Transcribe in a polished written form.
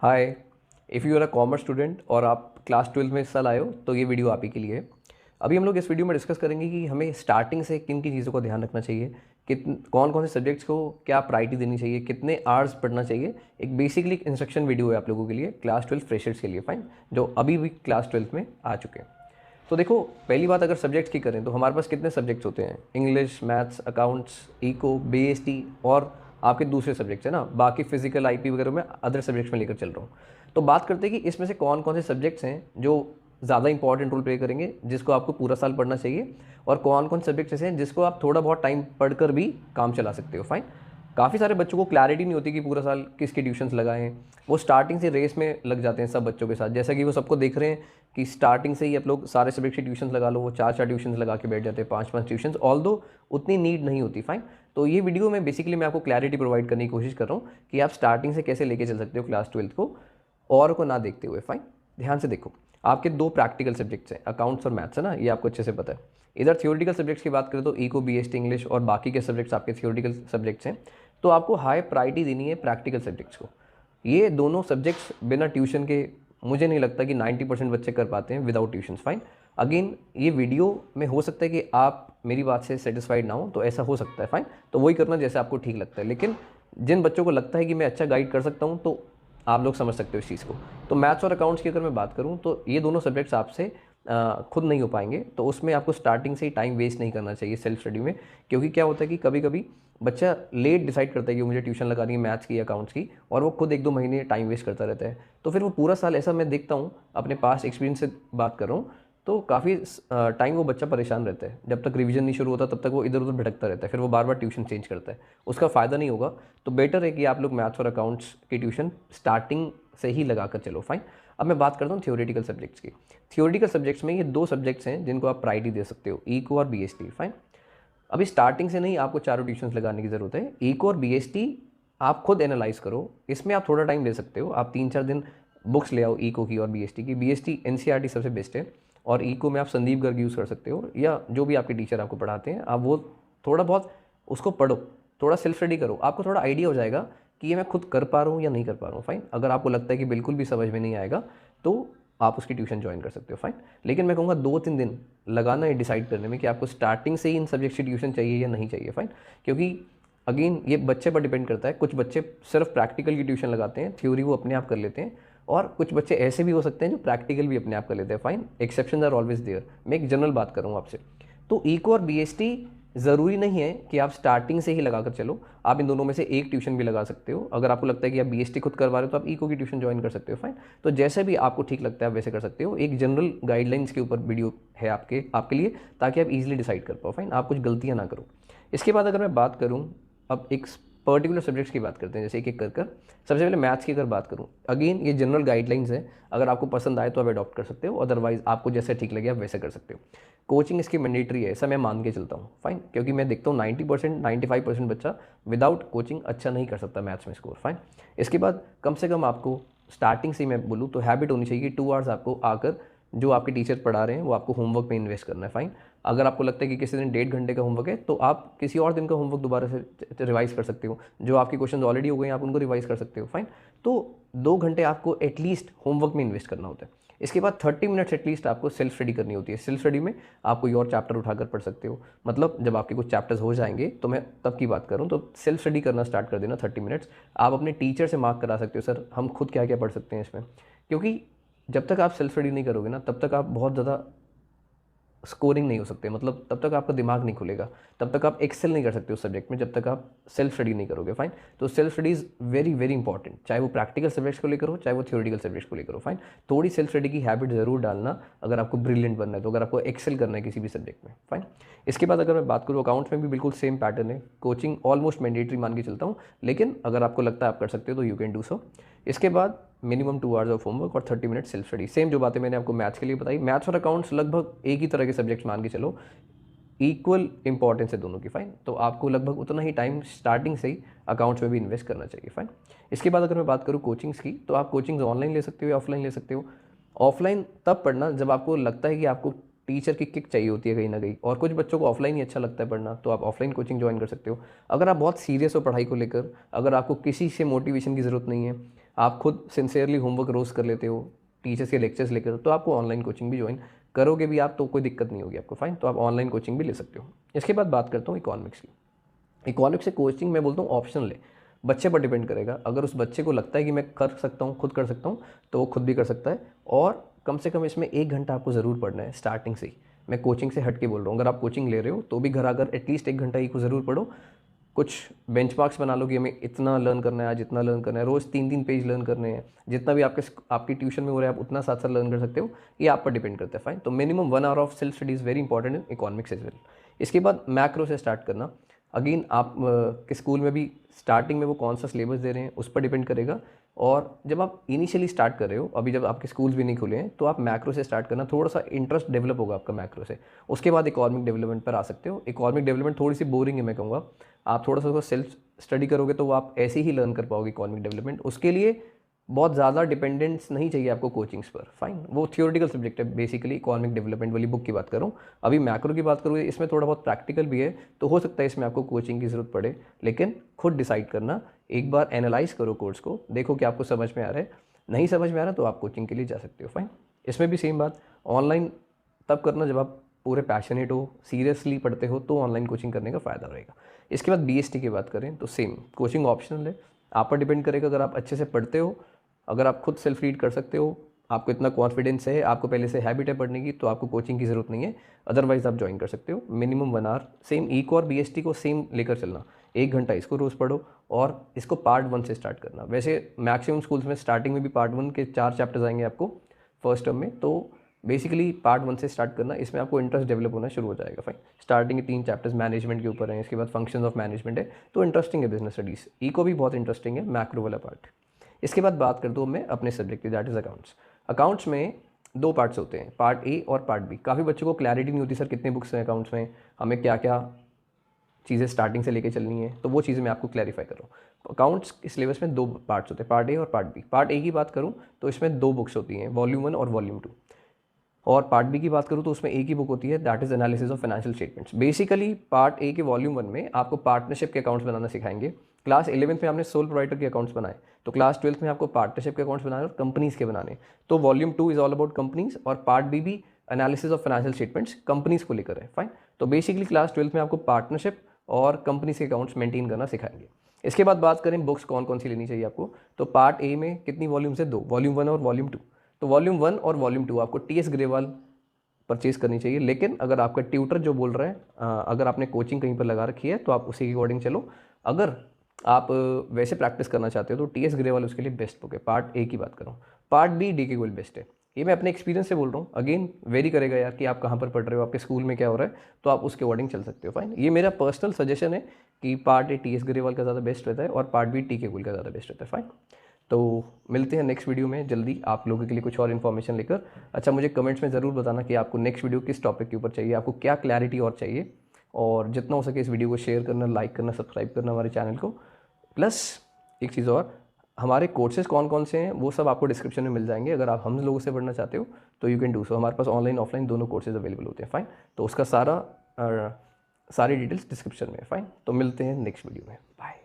Hi. If you are a commerce student और आप class 12 में इस साल आए हो तो ये वीडियो आप ही के लिए है। अभी हम लोग इस वीडियो में डिस्कस करेंगे कि हमें स्टार्टिंग से किन किन चीज़ों का ध्यान रखना चाहिए, कौन कौन से सब्जेक्ट्स को क्या प्रायोरिटी देनी चाहिए, कितने आवर्स पढ़ना चाहिए। एक बेसिकली इंस्ट्रक्शन वीडियो है आप लोगों के लिए, क्लास 12 फ्रेशर्स के लिए, फाइन, जो अभी भी क्लास 12 में आ चुके हैं। तो देखो, पहली बात अगर सब्जेक्ट्स की करें तो हमारे पास कितने सब्जेक्ट्स होते हैं? English, maths, accounts, eco, BST और आपके दूसरे सब्जेक्ट्स है ना, बाकी फिजिकल, आईपी वगैरह में अदर सब्जेक्ट्स में लेकर चल रहा हूँ। तो बात करते हैं कि इसमें से कौन कौन से सब्जेक्ट्स हैं जो ज़्यादा इंपॉर्टेंट रोल प्ले करेंगे, जिसको आपको पूरा साल पढ़ना चाहिए, और कौन कौन सब्जेक्ट्स ऐसे हैं जिसको आप थोड़ा बहुत टाइम पढ़कर भी काम चला सकते हो। फाइन। काफ़ी सारे बच्चों को क्लैरिटी नहीं होती कि पूरा साल किसके ट्यूशन्स लगाएं। वो स्टार्टिंग से रेस में लग जाते हैं सब बच्चों के साथ, जैसा कि वो सबको देख रहे हैं कि स्टार्टिंग से ही आप लोग सारे सब्जेक्ट के ट्यूशन्स लगा लो। वो चार चार ट्यूशन्स लगा के बैठ जाते हैं, पाँच पाँच ट्यूशन्स, ऑल दो उतनी नीड नहीं होती। फाइन। तो ये वीडियो में बेसिकली मैं आपको क्लैरिटी प्रोवाइड करने की कोशिश कर रहा हूँ कि आप स्टार्टिंग से कैसे लेके चल सकते हो क्लास 12 को, और को ना देखते हुए। फाइन। ध्यान से देखो, आपके दो प्रैक्टिकल सब्जेक्ट्स हैं, अकाउंट्स और मैथ्स, है ना, ये आपको अच्छे से पता है। इधर थियोरिटिकल सब्जेक्ट्स की बात करें तो इको, बीएसटी, इंग्लिश और बाकी के सब्जेक्ट्स आपके थियोरिटिकल सब्जेक्ट्स हैं। तो आपको हाई प्रायोरिटी देनी है प्रैक्टिकल सब्जेक्ट्स को। ये दोनों सब्जेक्ट्स बिना ट्यूशन के मुझे नहीं लगता कि 90% बच्चे कर पाते हैं विदाउट ट्यूशन। फाइन। अगेन, ये वीडियो में हो सकता है कि आप मेरी बात से सेटिस्फाइड ना हो, तो ऐसा हो सकता है। फाइन। तो वही करना जैसे आपको ठीक लगता है, लेकिन जिन बच्चों को लगता है कि मैं अच्छा गाइड कर सकता हूँ, तो आप लोग समझ सकते हो इस चीज़ को। तो मैथ्स और अकाउंट्स की अगर मैं बात करूँ तो ये दोनों सब्जेक्ट्स आपसे खुद नहीं हो पाएंगे, तो उसमें आपको स्टार्टिंग से ही टाइम वेस्ट नहीं करना चाहिए सेल्फ स्टडी में। क्योंकि क्या होता है कि कभी कभी बच्चा लेट डिसाइड करता है कि मुझे ट्यूशन लगानी है मैथ्स की, अकाउंट्स की, और वो खुद एक दो महीने टाइम वेस्ट करता रहता है। तो फिर वो पूरा साल, ऐसा मैं देखता हूँ, अपने पास एक्सपीरियंस से बात कर रहा हूँ, तो काफ़ी टाइम वो बच्चा परेशान रहता है। जब तक रिवीजन नहीं शुरू होता तब तक वो इधर उधर भटकता रहता है, फिर वो बार बार ट्यूशन चेंज करता है, उसका फ़ायदा नहीं होगा। तो बेटर है कि आप लोग मैथ्स और अकाउंट्स की ट्यूशन स्टार्टिंग से ही लगा कर चलो। फाइन। अब मैं बात करता हूँ थियोरेटिकल सब्जेक्ट्स की। थियोरेटिकल सब्जेक्ट्स में ये दो सब्जेक्ट्स हैं जिनको आप प्रायोरिटी दे सकते हो, इको और बीएसटी। फाइन। अभी स्टार्टिंग से नहीं आपको चारों ट्यूशन्स लगाने की ज़रूरत है। इको और बीएसटी आप खुद एनालाइज करो, इसमें आप थोड़ा टाइम ले सकते हो। आप 3-4 दिन बुक्स ले आओ इको की और बीएसटी की। बीएसटी एनसीईआरटी सबसे बेस्ट है, और इको में आप संदीप गर्ग यूज़ कर सकते हो, या जो भी आपके टीचर आपको पढ़ाते हैं, आप वो थोड़ा बहुत उसको पढ़ो, थोड़ा सेल्फ स्टडी करो, आपको थोड़ा आइडिया हो जाएगा कि ये मैं खुद कर पा रहा हूँ या नहीं कर पा रहा हूँ। फाइन। अगर आपको लगता है कि बिल्कुल भी समझ में नहीं आएगा तो आप उसकी ट्यूशन ज्वाइन कर सकते हो। फाइन। लेकिन मैं कहूँगा 2-3 दिन लगाना है डिसाइड करने में कि आपको स्टार्टिंग से ही इन सब्जेक्ट्स की ट्यूशन चाहिए या नहीं चाहिए। फाइन। क्योंकि अगेन ये बच्चे पर डिपेंड करता है। कुछ बच्चे सिर्फ प्रैक्टिकल की ट्यूशन लगाते हैं, थ्योरी वो अपने आप कर लेते हैं, और कुछ बच्चे ऐसे भी हो सकते हैं जो प्रैक्टिकल भी अपने आप कर लेते हैं। Fine. Exception are always there. मैं एक जनरल बात करूँ आपसे। तो इको और बीएसटी ज़रूरी नहीं है कि आप स्टार्टिंग से ही लगा कर चलो, आप इन दोनों में से एक ट्यूशन भी लगा सकते हो। अगर आपको लगता है कि आप बीएसटी खुद करवा रहे हो तो आप इको की ट्यूशन ज्वाइन कर सकते हो। फाइन। तो जैसे भी आपको ठीक लगता है आप वैसे कर सकते हो। एक जनरल गाइडलाइंस के ऊपर वीडियो है आपके लिए, ताकि आप इजीली डिसाइड कर पाओ। फाइन। आप कुछ गलतियाँ ना करो। इसके बाद अगर मैं बात करूँ, अब एक पर्टिकुलर सब्जेक्ट्स की बात करते हैं, जैसे एक एक कर सबसे पहले मैथ्स की अगर बात करूँ, अगेन ये जनरल गाइडलाइंस है, अगर आपको पसंद आए तो आप अडॉप्ट कर सकते हो, अदरवाइज आपको जैसे ठीक लगे आप वैसे कर सकते हो। कोचिंग इसकी मैंडेटरी है, ऐसा मैं मान के चलता हूँ। फाइन। क्योंकि मैं देखता हूँ 90% 95% बच्चा विदाउट कोचिंग अच्छा नहीं कर सकता मैथ्स में स्कोर। फाइन। इसके बाद कम से कम आपको स्टार्टिंग से मैं बोलूँ तो हैबिट होनी चाहिए कि 2 आवर्स आपको आकर जो आपके टीचर पढ़ा रहे हैं वो आपको होमवर्क में इन्वेस्ट करना है। फाइन। अगर आपको लगता है कि किसी दिन 1.5 घंटे का होमवर्क है तो आप किसी और दिन का होमवर्क दोबारा से रिवाइज कर सकते हो। जो आपके क्वेश्चन ऑलरेडी हो गए हैं आप उनको रिवाइज कर सकते हो। फाइन। तो 2 घंटे आपको एटलीस्ट होमवर्क में इन्वेस्ट करना होता है। इसके बाद 30 मिनट्स एटलीस्ट आपको सेल्फ स्टडी करनी होती है। सेल्फ स्टडी में आप कोई और चैप्टर उठाकर पढ़ सकते हो, मतलब जब आपके कुछ चैप्टर्स हो जाएंगे, तो मैं तब की बात करूँ, तो सेल्फ स्टडी करना स्टार्ट कर देना 30 मिनट्स। आप अपने टीचर से मार्क करा सकते हो, सर हम खुद क्या क्या पढ़ सकते हैं इसमें। क्योंकि जब तक आप सेल्फ स्टडी नहीं करोगे ना, तब तक आप बहुत ज़्यादा स्कोरिंग नहीं हो सकते, मतलब तब तक आपका दिमाग नहीं खुलेगा, तब तक आप एक्सेल नहीं कर सकते उस सब्जेक्ट में, जब तक आप सेल्फ स्टडी नहीं करोगे। फाइन। तो self study is very very important, चाहे वो प्रैक्टिकल सब्जेक्ट्स को लेकर हो, चाहे वो थ्योरेटिकल सब्जेक्ट्स को लेकर हो। फाइन। थोड़ी सेल्फ स्टडी की हैबिट ज़रूर डालना अगर आपको ब्रिलियंट बनना है, तो अगर आपको एक्सेल करना है किसी भी सब्जेक्ट में। फाइन। इसके बाद अगर मैं बात करूँ, अकाउंट्स में भी बिल्कुल सेम पैटर्न है, कोचिंग ऑलमोस्ट मैंडेटरी मान के चलता हूँ, लेकिन अगर आपको लगता है आप कर सकते हो तो यू कैन डू सो। इसके बाद मिनिमम 2 आवर्स ऑफ होमवर्क और 30 मिनट सेल्फ स्टडी। सेम जो बातें मैंने आपको मैथ्स के लिए बताई, मैथ्स और अकाउंट्स लगभग एक ही तरह के सब्जेक्ट्स मान के चलो, इक्वल इंपॉर्टेंस है दोनों की। फाइन। तो आपको लगभग उतना ही टाइम स्टार्टिंग से ही अकाउंट्स में भी इन्वेस्ट करना चाहिए। फाइन। इसके बाद अगर मैं बात करूँ कोचिंग्स की, तो आप कोचिंग्स ऑनलाइन ले सकते हो या ऑफलाइन ले सकते हो। ऑफलाइन तब पढ़ना जब आपको लगता है कि आपको टीचर की किक चाहिए होती है कहीं ना कहीं, और कुछ बच्चों को ऑफलाइन ही अच्छा लगता है पढ़ना, तो आप ऑफलाइन कोचिंग ज्वाइन कर सकते हो। अगर आप बहुत सीरियस हो पढ़ाई को लेकर, अगर आपको किसी से मोटिवेशन की ज़रूरत नहीं है, आप खुद सिंसियरली होमवर्क रोज़ कर लेते हो, टीचर्स के लेक्चर्स लेकर, तो आपको ऑनलाइन कोचिंग भी ज्वाइन करोगे भी आप तो कोई दिक्कत नहीं होगी आपको, फाइन। तो आप ऑनलाइन कोचिंग भी ले सकते हो। इसके बाद बात करता हूँ इकोनॉमिक्स की। इकोनॉमिक्स से कोचिंग मैं बोलता हूँ ऑप्शनल है, बच्चे पर डिपेंड करेगा। अगर उस बच्चे को लगता है कि मैं कर सकता हूँ, खुद कर सकता हूँ, तो वो खुद भी कर सकता है। और कम से कम इसमें 1 घंटा आपको ज़रूर पढ़ना है स्टार्टिंग से ही। मैं कोचिंग से हट के बोल रहा हूँ, अगर आप कोचिंग ले रहे हो तो भी घर आकर एटलीस्ट 1 घंटा ही को ज़रूर पढ़ो। कुछ बेंचमार्क्स बना लो कि हमें इतना लर्न करना है, आज इतना लर्न करना है, रोज़ 3-3 पेज लर्न करने हैं। जितना भी आपकी ट्यूशन में हो रहा है आप उतना साथ साथ लर्न कर सकते हो, ये आप पर डिपेंड करता है, फाइन। तो minimum 1 hour of self study is very important in economics as well. इसके बाद मैक्रो से स्टार्ट करना। अगेन आप के स्कूल में भी स्टार्टिंग में वो कौन सा सिलेबस दे रहे हैं उस पर डिपेंड करेगा। और जब आप इनिशियली स्टार्ट कर रहे हो, अभी जब आपके स्कूल्स भी नहीं खुले हैं, तो आप मैक्रो से स्टार्ट करना, थोड़ा सा इंटरेस्ट डेवलप होगा आपका मैक्रो से। उसके बाद इकोनॉमिक डेवलपमेंट पर आ सकते हो। इकोनॉमिक डेवलपमेंट थोड़ी सी बोरिंग है मैं कहूँगा, आप थोड़ा सा उसको सेल्फ स्टडी करोगे तो वो आप ऐसे ही लर्न कर पाओगे इकोनॉमिक डेवलपमेंट। उसके लिए बहुत ज़्यादा डिपेंडेंस नहीं चाहिए आपको कोचिंग्स पर, फाइन। वो थियोरेटिकल सब्जेक्ट है बेसिकली, इकोनॉमिक डेवलपमेंट वाली बुक की बात करूँ। अभी मैक्रो की बात करूँ, इसमें थोड़ा बहुत प्रैक्टिकल भी है, तो हो सकता है इसमें आपको कोचिंग की ज़रूरत पड़े, लेकिन खुद डिसाइड करना। एक बार एनालाइज करो कोर्स को, देखो कि आपको समझ में आ रहा है, नहीं समझ में आ रहा तो आप कोचिंग के लिए जा सकते हो, फाइन। इसमें भी सेम बात, ऑनलाइन तब करना जब आप पूरे पैशनेट हो, सीरियसली पढ़ते हो, तो ऑनलाइन कोचिंग करने का फ़ायदा रहेगा। इसके बाद बीएसटी की बात करें तो सेम, कोचिंग ऑप्शनल है, आप पर डिपेंड करेगा। अगर आप अच्छे से पढ़ते हो, अगर आप खुद सेल्फ रीड कर सकते हो, आपको इतना कॉन्फिडेंस है, आपको पहले से हैबिट है पढ़ने की, तो आपको कोचिंग की ज़रूरत नहीं है। अदरवाइज़ आप ज्वाइन कर सकते हो। मिनिमम 1 आवर, सेम ईको और बीएसटी को सेम लेकर चलना। 1 घंटा इसको रोज़ पढ़ो और इसको पार्ट 1 से स्टार्ट करना। वैसे मैक्सिमम स्कूल्स में स्टार्टिंग में भी पार्ट 1 के 4 चैप्टर्स आएंगे आपको फर्स्ट टर्म में, तो बेसिकली पार्ट 1 से स्टार्ट करना, इसमें आपको इंटरेस्ट डेवलप होना शुरू हो जाएगा, फाइन। स्टार्टिंग के 3 चैप्टर्स मैनेजमेंट के ऊपर हैं, इसके बाद फंक्शंस ऑफ मैनेजमेंट है, तो इंटरेस्टिंग है बिजनेस स्टडीज़। ईको भी बहुत इंटरेस्टिंग है, मैक्रो वाला पार्ट। इसके बाद बात कर दूँ मैं अपने सब्जेक्ट की, दैट इज़ अकाउंट्स। अकाउंट्स में 2 पार्ट्स होते हैं, पार्ट ए और पार्ट बी। काफ़ी बच्चों को क्लैरिटी नहीं होती, सर कितने बुक्स हैं अकाउंट्स में, हमें क्या क्या चीज़ें स्टार्टिंग से लेके चलनी है, तो वो चीज़ें मैं आपको क्लैरिफाई कर रहा हूँ। अकाउंट्स के सिलेबस में 2 पार्ट्स होते हैं, पार्ट ए और पार्ट बी। पार्ट ए की बात करूँ तो इसमें 2 बुक्स होती हैं, वॉल्यूम 1 और वॉल्यूम 2। और पार्ट बी की बात करूँ तो उसमें एक ही बुक होती है, that is analysis of financial statements. Basically part A के वॉल्यूम 1 में आपको पार्टनरशिप के अकाउंट्स बनाना सिखाएंगे। क्लास 11th में आपने सोल प्रोवाइडर के अकाउंट्स बनाए, तो क्लास 12th में आपको पार्टनरशिप के अकाउंट्स बनाने और कंपनीज़ के बनाने। तो volume 2 is all about companies, और पार्ट बी भी analysis of financial statements companies को लेकर है, फाइन। तो बेसिकली क्लास 12th में आपको पार्टनरशिप और कंपनीज के अकाउंट्स मेंटेन करना सिखाएंगे। इसके बाद बात करें बुक्स कौन कौन सी लेनी चाहिए आपको, तो पार्ट ए में कितनी वॉल्यूम्स है, 2, वॉल्यूम 1 और वॉल्यूम 2। तो वॉल्यूम 1 और वॉल्यूम 2 आपको टीएस ग्रेवाल परचेज करनी चाहिए। लेकिन अगर आपका ट्यूटर जो बोल रहा है, अगर आपने कोचिंग कहीं पर लगा रखी है तो आप उसी के अकॉर्डिंग चलो। अगर आप वैसे प्रैक्टिस करना चाहते हो तो टीएस ग्रेवाल उसके लिए बेस्ट बुक है। पार्ट ए की बात करूँ, part B DK Goyal best है। ये मैं अपने एक्सपीरियंस से बोल रहा हूँ, अगेन वेरी करेगा यार कि आप कहाँ पर पढ़ रहे हो, आपके स्कूल में क्या हो रहा है, तो आप उसके अकॉर्डिंग चल सकते हो, फाइन। ये मेरा पर्सनल सजेशन है कि पार्ट ए टीएस ग्रेवाल का ज़्यादा बेस्ट रहता है और पार्ट बी टीके गोयल का ज़्यादा बेस्ट रहता है, फाइन। तो मिलते हैं नेक्स्ट वीडियो में जल्दी आप लोगों के लिए कुछ और इन्फॉर्मेशन लेकर। अच्छा, मुझे कमेंट्स में ज़रूर बताना कि आपको नेक्स्ट वीडियो किस टॉपिक के ऊपर चाहिए, आपको क्या क्लैरिटी और चाहिए। और जितना हो सके इस वीडियो को शेयर करना, लाइक करना, सब्सक्राइब करना हमारे चैनल को। प्लस एक चीज़ और, हमारे कोर्सेज़ कौन कौन से हैं वो सब आपको डिस्क्रिप्शन में मिल जाएंगे। अगर आप हम लोगों से पढ़ना चाहते हो तो यू कैन डू सो। हमारे पास ऑनलाइन ऑफलाइन दोनों कोर्सेज अवेलेबल होते हैं, फाइन। तो उसका सारी डिटेल्स डिस्क्रिप्शन में है, फाइन। तो मिलते हैं नेक्स्ट वीडियो में, बाय।